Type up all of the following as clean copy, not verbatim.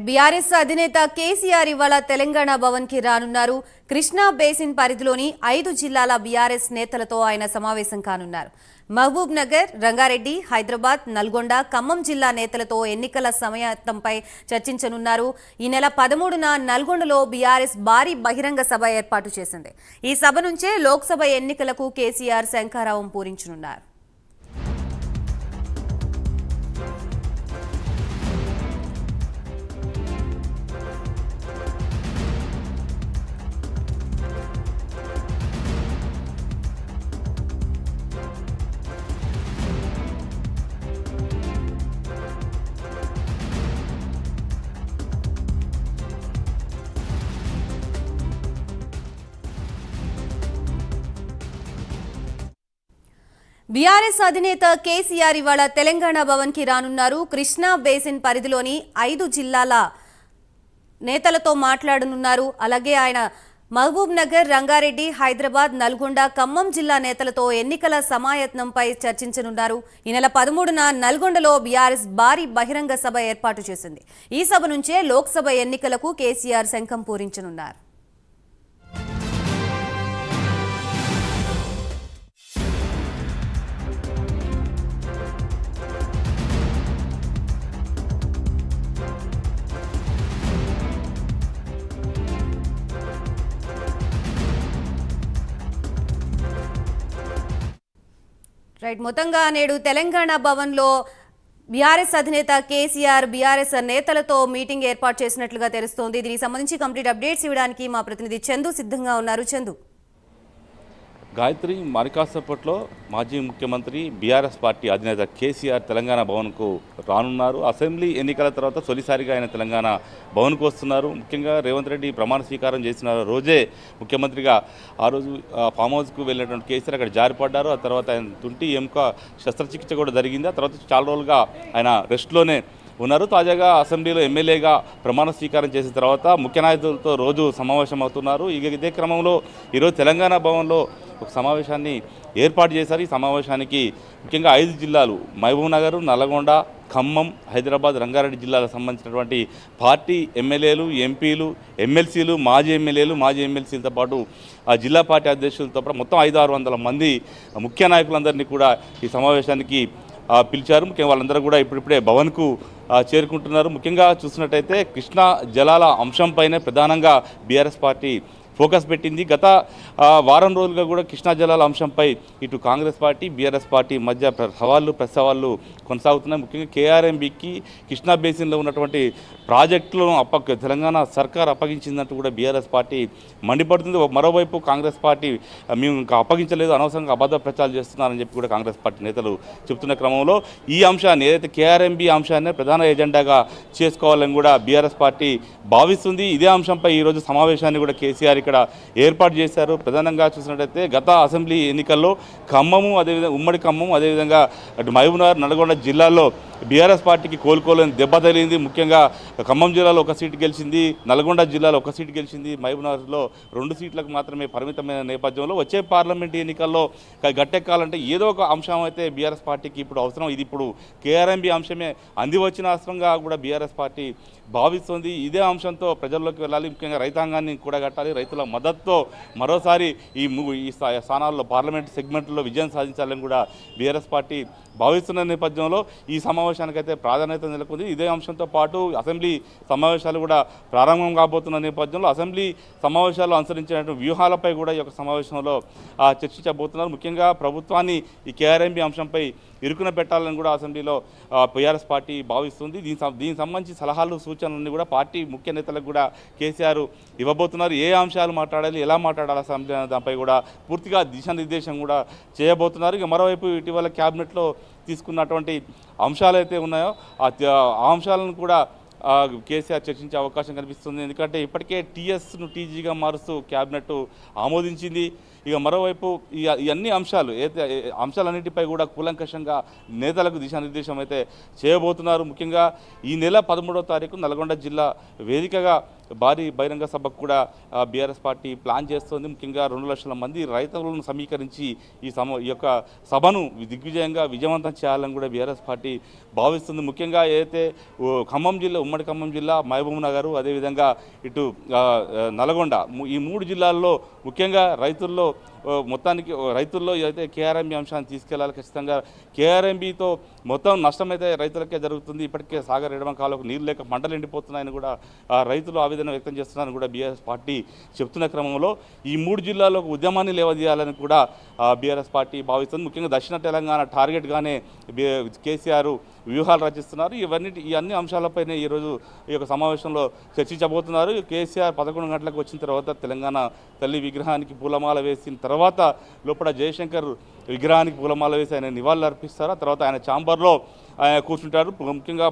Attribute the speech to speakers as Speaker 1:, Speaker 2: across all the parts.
Speaker 1: BRS అధినేత కేసీఆర్ ఇవాళ తెలంగాణ భవన్ కి రానున్నారు. కృష్ణా బేసిన్ పరిధిలోని 5 జిల్లాల బీఆర్ఎస్ నేతలతో ఆయన సమావేశం కానున్నారు. మహబూబ్ నగర్, రంగారెడ్డి, హైదరాబాద్, నల్గొండ, ఖమ్మం జిల్లా నేతలతో ఎన్నికల సమయాతంపై చర్చించనున్నారు. ఈ నెల 13న నల్గొండలో బీఆర్ఎస్ భారీ బహిరంగ సభ ఏర్పాటు చేసింది. ఈ సభ నుంచే లోక్సభ ఎన్నికలకు కేసీఆర్ శంఖారావం పూరించనున్నారు. బీఆర్ఎస్ అధినేత కేసీఆర్ ఇవాళ తెలంగాణ భవన్ కి రానున్నారు. కృష్ణా బేసిన్ పరిధిలోని 5 జిల్లాల నేతలతో మాట్లాడనున్నారు. అలాగే ఆయన మహబూబ్ నగర్, రంగారెడ్డి, హైదరాబాద్, నల్గొండ, ఖమ్మం జిల్లా నేతలతో ఎన్నికల సమాయత్నంపై చర్చించనున్నారు. ఈ నెల 13న నల్గొండలో బీఆర్ఎస్ భారీ బహిరంగ సభ ఏర్పాటు చేసింది. ఈ సభ నుంచే లోక్సభ ఎన్నికలకు కేసీఆర్ శంఖం పూరించనున్నారు. మొత్తంగా నేడు తెలంగాణ భవన్లో బీఆర్ఎస్ అధినేత కేసీఆర్ బీఆర్ఎస్ నేతలతో మీటింగ్ ఏర్పాటు చేసినట్లుగా తెలుస్తోంది. దీనికి సంబంధించి కంప్లీట్ అప్డేట్స్ ఇవ్వడానికి మా ప్రతినిధి చందు సిద్ధంగా ఉన్నారు. చందు.
Speaker 2: గాయత్రి, మరికాసేపట్లో మాజీ ముఖ్యమంత్రి బీఆర్ఎస్ పార్టీ అధినేత కేసీఆర్ తెలంగాణ భవన్కు రానున్నారు. అసెంబ్లీ ఎన్నికల తర్వాత తొలిసారిగా ఆయన తెలంగాణ భవన్కు వస్తున్నారు. ముఖ్యంగా రేవంత్ రెడ్డి ప్రమాణ స్వీకారం చేసిన రోజే ముఖ్యమంత్రిగా ఆ రోజు ఫామ్ హౌస్కు వెళ్ళినటువంటి కేసీఆర్ అక్కడ జారిపడ్డారు. ఆ తర్వాత ఆయన తుంటి ఎముక శస్త్రచికిత్స కూడా జరిగింది. ఆ తర్వాత చాలా రోజులుగా ఆయన రెస్ట్లోనే ఉన్నారు. తాజాగా అసెంబ్లీలో ఎమ్మెల్యేగా ప్రమాణ స్వీకారం చేసిన తర్వాత ముఖ్య నాయకులతో రోజు సమావేశం అవుతున్నారు. ఇదే క్రమంలో ఈరోజు తెలంగాణ భవన్లో ఒక సమావేశాన్ని ఏర్పాటు చేశారు. ఈ సమావేశానికి ముఖ్యంగా 5 జిల్లాలు మహబూబ్ నగర్, నల్గొండ, ఖమ్మం, హైదరాబాద్, రంగారెడ్డి జిల్లాలకు సంబంధించినటువంటి పార్టీ ఎమ్మెల్యేలు, ఎంపీలు, ఎమ్మెల్సీలు, మాజీ ఎమ్మెల్యేలు, మాజీ ఎమ్మెల్సీలతో పాటు ఆ జిల్లా పార్టీ అధ్యక్షులతో పాటు మొత్తం 500-600 మంది ముఖ్య నాయకులందరినీ కూడా ఈ సమావేశానికి పిలిచారు. ముఖ్యంగా వాళ్ళందరూ కూడా ఇప్పుడిప్పుడే భవన్కు చేరుకుంటున్నారు. ముఖ్యంగా చూసినట్టయితే కృష్ణా జలాల అంశంపైనే ప్రధానంగా బీఆర్ఎస్ పార్టీ ఫోకస్ పెట్టింది. గత వారం రోజులుగా కూడా కృష్ణా జలాల అంశంపై ఇటు కాంగ్రెస్ పార్టీ, బీఆర్ఎస్ పార్టీ మధ్య ప్రసవాళ్ళు కొనసాగుతున్నాయి. ముఖ్యంగా కేఆర్ఎంబీకి కృష్ణా బేసిన్లో ఉన్నటువంటి ప్రాజెక్టులను తెలంగాణ సర్కార్ అప్పగించిందంటూ కూడా బీఆర్ఎస్ పార్టీ మండిపడుతుంది. మరోవైపు కాంగ్రెస్ పార్టీ మేము ఇంకా అప్పగించలేదు, అనవసరంగా అబద్ధ ప్రచారాలు చేస్తున్నారని చెప్పి కూడా కాంగ్రెస్ పార్టీ నేతలు చెబుతున్న క్రమంలో ఈ అంశాన్ని ఏదైతే కేఆర్ఎంబీ అంశాన్ని ప్రధాన ఎజెండాగా చేసుకోవాలని కూడా బీఆర్ఎస్ పార్టీ భావిస్తుంది. ఇదే అంశంపై ఈరోజు సమావేశాన్ని కూడా కేసీఆర్ ఇక్కడ ఏర్పాటు చేశారు. ప్రధానంగా చూసినట్టయితే గత అసెంబ్లీ ఎన్నికల్లో ఖమ్మము, అదేవిధంగా ఉమ్మడి ఖమ్మం, అదేవిధంగా అటు మహబూబ్నగర్, నల్గొండ జిల్లాల్లో బీఆర్ఎస్ పార్టీకి కోలుకోలేని దెబ్బ తగిలింది. ముఖ్యంగా ఖమ్మం జిల్లాలో 1 సీటు గెలిచింది, నల్గొండ జిల్లాలో 1 సీటు గెలిచింది, మహబూబ్నగర్లో 2 సీట్లకు మాత్రమే పరిమితమైన నేపథ్యంలో వచ్చే పార్లమెంటు ఎన్నికల్లో గట్టెక్కాలంటే ఏదో ఒక అంశం అయితే బీఆర్ఎస్ పార్టీకి ఇప్పుడు అవసరం. ఇది ఇప్పుడు కేఆర్ఎంబీ అంశమే అందివచ్చిన అస్త్రంగా కూడా బీఆర్ఎస్ పార్టీ భావిస్తుంది. ఇదే అంశంతో ప్రజల్లోకి వెళ్ళాలి, ముఖ్యంగా రైతాంగాన్ని కూడా కట్టాలి, రైతుల మద్దతుతో మరోసారి ఈ స్థానాల్లో పార్లమెంట్ సెగ్మెంట్లో విజయం సాధించాలని కూడా బీఆర్ఎస్ పార్టీ భావిస్తున్న నేపథ్యంలో ఈ సమావేశానికైతే ప్రాధాన్యత నెలకొంది. ఇదే అంశంతో పాటు అసెంబ్లీ సమావేశాలు కూడా ప్రారంభం కాబోతున్న నేపథ్యంలో అసెంబ్లీ సమావేశాలు అనుసరించినటువంటి వ్యూహాలపై కూడా ఈ యొక్క సమావేశంలో చర్చించబోతున్నారు. ముఖ్యంగా ప్రభుత్వాన్ని ఈ కేఆర్ఎంబీ అంశంపై ఇరుకున పెట్టాలని కూడా అసెంబ్లీలో బీఆర్ఎస్ పార్టీ భావిస్తుంది. దీనికి సంబంధించి సలహాలు, సూచనలన్నీ కూడా పార్టీ ముఖ్య నేతలకు కూడా కేసీఆర్ ఇవ్వబోతున్నారు. ఏ అంశాలు మాట్లాడాలి, ఎలా మాట్లాడాలి అసెంబ్లీ దానిపై కూడా పూర్తిగా దిశానిర్దేశం కూడా చేయబోతున్నారు. ఇక మరోవైపు ఇటీవల క్యాబినెట్లో తీసుకున్నటువంటి అంశాలు అయితే ఉన్నాయో ఆ అంశాలను కూడా కేసీఆర్ చర్చించే అవకాశం కనిపిస్తుంది. ఎందుకంటే ఇప్పటికే టీఎస్ను టీజీగా మారుస్తూ క్యాబినెట్ ఆమోదించింది. ఇక మరోవైపు ఈ అన్ని అంశాలన్నింటిపై కూడా కూలంకషంగా నేతలకు దిశానిర్దేశం అయితే చేయబోతున్నారు. ముఖ్యంగా ఈ నెల 13వ తారీఖు నల్గొండ జిల్లా వేదికగా భారీ బహిరంగ సభకు కూడా బీఆర్ఎస్ పార్టీ ప్లాన్ చేస్తోంది. ముఖ్యంగా 2 లక్షల మంది రైతులను సమీకరించి ఈ యొక్క సభను దిగ్విజయంగా విజయవంతం చేయాలని కూడా బీఆర్ఎస్ పార్టీ భావిస్తుంది. ముఖ్యంగా ఏదైతే ఖమ్మం జిల్లా, ఉమ్మడి ఖమ్మం జిల్లా, మహబూబ్ నగర్, అదేవిధంగా ఇటు నల్గొండ, ఈ 3 జిల్లాల్లో ముఖ్యంగా మొత్తానికి రైతుల్లో ఏదైతే కేఆర్ఎంబీ అంశాన్ని తీసుకెళ్లాలి. ఖచ్చితంగా కేఆర్ఎంబీతో మొత్తం నష్టమైతే రైతులకే జరుగుతుంది. ఇప్పటికే సాగర్ ఎడమ కాలువకు నీరు లేక మంటలు ఎండిపోతున్నాయని కూడా రైతులు ఆవేదన వ్యక్తం చేస్తున్నారని కూడా బీఆర్ఎస్ పార్టీ చెప్తున్న క్రమంలో ఈ 3 జిల్లాల్లో ఉద్యమాన్ని లేవదీయాలని కూడా బీఆర్ఎస్ పార్టీ భావిస్తుంది. ముఖ్యంగా దక్షిణ తెలంగాణ టార్గెట్గానే కేసీఆర్ వ్యూహాలు రచిస్తున్నారు. ఈ అన్ని అంశాలపైనే ఈరోజు ఈ యొక్క సమావేశంలో చర్చించబోతున్నారు. కేసీఆర్ 11 గంటలకు వచ్చిన తర్వాత తెలంగాణ తల్లి విగ్రహానికి పూలమాల వేసిన తర్వాత లోపల జయశంకర్ విగ్రహానికి పూలమాల వేసి ఆయన నివాళులు అర్పిస్తారు. తర్వాత ఆయన ఛాంబర్లో కూర్చుంటారు. ముఖ్యంగా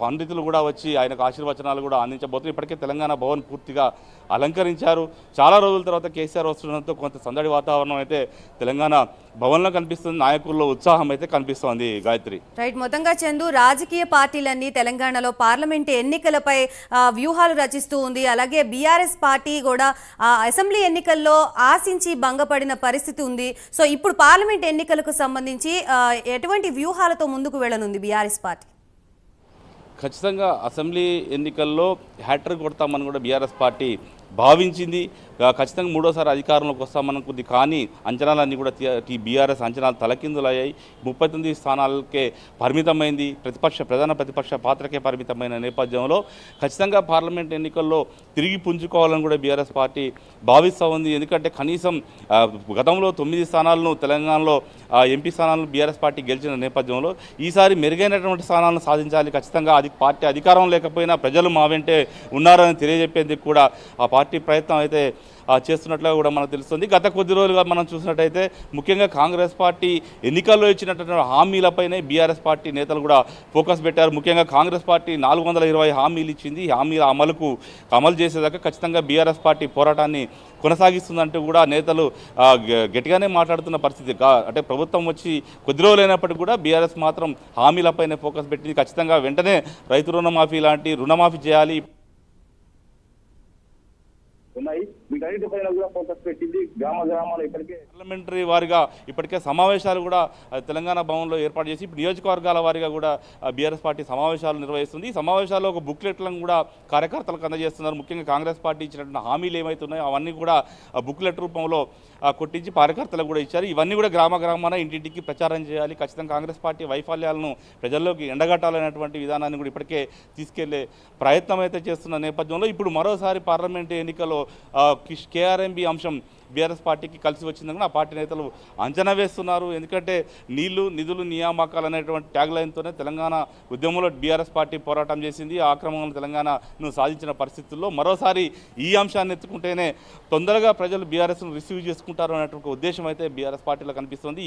Speaker 2: పండితులు కూడా వచ్చి ఆయనకు ఆశీర్వచనాలు కూడా అందించబోతున్నారు. ఇప్పటికే తెలంగాణ భవన్ పూర్తిగా అలంకరించారు. చాలా రోజుల తర్వాత కేసీఆర్ వస్తుండడంతో కొంత సందడి వాతావరణం అయితే తెలంగాణ భవన్లో కనిపిస్తుంది. నాయకుల్లో ఉత్సాహం అయితే కనిపిస్తోంది. గాయత్రి,
Speaker 1: రైట్. మొత్తంగా చందు, రాజకీయ పార్టీలన్నీ తెలంగాణలో పార్లమెంటు ఎన్నికలపై వ్యూహాలు రచిస్తూ ఉంది. అలాగే బీఆర్ఎస్ పార్టీ కూడా అసెంబ్లీ ఎన్నికల్లో ఆశించి భంగపడిన పరిస్థితి ఉంది. సో ఇప్పుడు పార్లమెంట్ ఎన్నికలకు సంబంధించి ఎటువంటి వ్యూహాలతో ముందుకు వెళ్ళనుంది బీఆర్ఎస్ పార్టీ?
Speaker 2: ఖచ్చితంగా అసెంబ్లీ ఎన్నికల్లో హ్యాట్రిక్ కొడతామని కూడా బీఆర్ఎస్ పార్టీ భావించింది. ఖచ్చితంగా 3వసారి అధికారంలోకి వస్తామనుకుంది. కానీ అంచనాలన్నీ కూడా బీఆర్ఎస్ అంచనాలు తలకిందులయ్యాయి. 39 స్థానాలకే పరిమితమైంది. ప్రధాన ప్రతిపక్ష పాత్రకే పరిమితమైన నేపథ్యంలో ఖచ్చితంగా పార్లమెంట్ ఎన్నికల్లో తిరిగి పుంజుకోవాలని కూడా బీఆర్ఎస్ పార్టీ భావిస్తూ ఉంది. ఎందుకంటే కనీసం గతంలో 9 స్థానాలను తెలంగాణలో ఎంపీ స్థానాలను బీఆర్ఎస్ పార్టీ గెలిచిన నేపథ్యంలో ఈసారి మెరుగైనటువంటి స్థానాలను సాధించాలి. ఖచ్చితంగా పార్టీ అధికారం లేకపోయినా ప్రజలు మా వెంటే ఉన్నారని తెలియజెప్పేందుకు కూడా ఆ పార్టీ ప్రయత్నం అయితే చేస్తున్నట్లుగా కూడా మనకు తెలుస్తుంది. గత కొద్ది రోజులుగా మనం చూసినట్టయితే ముఖ్యంగా కాంగ్రెస్ పార్టీ ఎన్నికల్లో ఇచ్చినటువంటి హామీలపైనే బీఆర్ఎస్ పార్టీ నేతలు కూడా ఫోకస్ పెట్టారు. ముఖ్యంగా కాంగ్రెస్ పార్టీ 420 హామీలు ఇచ్చింది. హామీల అమలు చేసేదాకా ఖచ్చితంగా బీఆర్ఎస్ పార్టీ పోరాటాన్ని కొనసాగిస్తుందంటూ కూడా నేతలు గట్టిగానే మాట్లాడుతున్న పరిస్థితి. అంటే ప్రభుత్వం వచ్చి కొద్ది రోజులైనప్పటికీ కూడా బీఆర్ఎస్ మాత్రం హామీలపైనే ఫోకస్ పెట్టింది. ఖచ్చితంగా వెంటనే రైతు రుణమాఫీ లాంటి రుణమాఫీ చేయాలి
Speaker 3: ఉన్నాయి. వీటన్నిటిపైన కూడా ఫోకస్ పెట్టింది. గ్రామాలు
Speaker 2: పార్లమెంటరీ వారిగా ఇప్పటికే సమావేశాలు కూడా తెలంగాణ భవన్లో ఏర్పాటు చేసి ఇప్పుడు నియోజకవర్గాల వారిగా కూడా బీఆర్ఎస్ పార్టీ సమావేశాలు నిర్వహిస్తుంది. ఈ సమావేశాల్లో ఒక బుక్లెట్లను కూడా కార్యకర్తలకు అందజేస్తున్నారు. ముఖ్యంగా కాంగ్రెస్ పార్టీ ఇచ్చినటువంటి హామీలు ఏమవుతున్నాయో అవన్నీ కూడా బుక్లెట్ రూపంలో కొట్టించి కార్యకర్తలకు కూడా ఇచ్చారు. ఇవన్నీ కూడా గ్రామాన ఇంటింటికి ప్రచారం చేయాలి. ఖచ్చితంగా కాంగ్రెస్ పార్టీ వైఫల్యాలను ప్రజల్లోకి ఎండగట్టాలనేటువంటి విధానాన్ని కూడా ఇప్పటికే తీసుకెళ్లే ప్రయత్నం అయితే చేస్తున్న నేపథ్యంలో ఇప్పుడు మరోసారి పార్లమెంటు ఎన్నికల్లో కేఆర్ఎంబీ అంశం బీఆర్ఎస్ పార్టీకి కలిసి వచ్చిందని ఆ పార్టీ నేతలు అంచనా వేస్తున్నారు. ఎందుకంటే నీళ్లు, నిధులు, నియామకాలు అనేటువంటి ట్యాగ్ లైన్తోనే తెలంగాణ ఉద్యమంలో బీఆర్ఎస్ పార్టీ పోరాటం చేసింది. ఆ క్రమంలో తెలంగాణను సాధించిన పరిస్థితుల్లో మరోసారి ఈ అంశాన్ని ఎత్తుకుంటేనే తొందరగా ప్రజలు బీఆర్ఎస్ను రిసీవ్ చేసుకుంటారు అనేటువంటి ఉద్దేశం అయితే బీఆర్ఎస్ పార్టీలో కనిపిస్తుంది.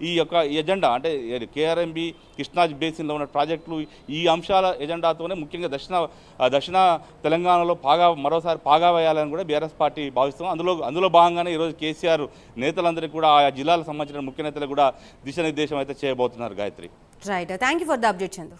Speaker 2: ఈ యొక్క ఎజెండా అంటే కేఆర్ఎంబీ, కృష్ణా బేసిన్లో ఉన్న ప్రాజెక్టులు, ఈ అంశాల ఎజెండాతోనే ముఖ్యంగా దక్షిణ తెలంగాణలో మరోసారి పాగా వేయాలని కూడా బీఆర్ఎస్ పార్టీ భావిస్తుంది. అందులో భాగంగా ఈరోజు కేసీఆర్ నేతలందరికీ కూడా ఆయా జిల్లాలకు సంబంధించిన ముఖ్య నేతలు కూడా దిశానిర్దేశం అయితే చేయబోతున్నారు. Gayatri,
Speaker 1: right. Thank you for the update Chandu.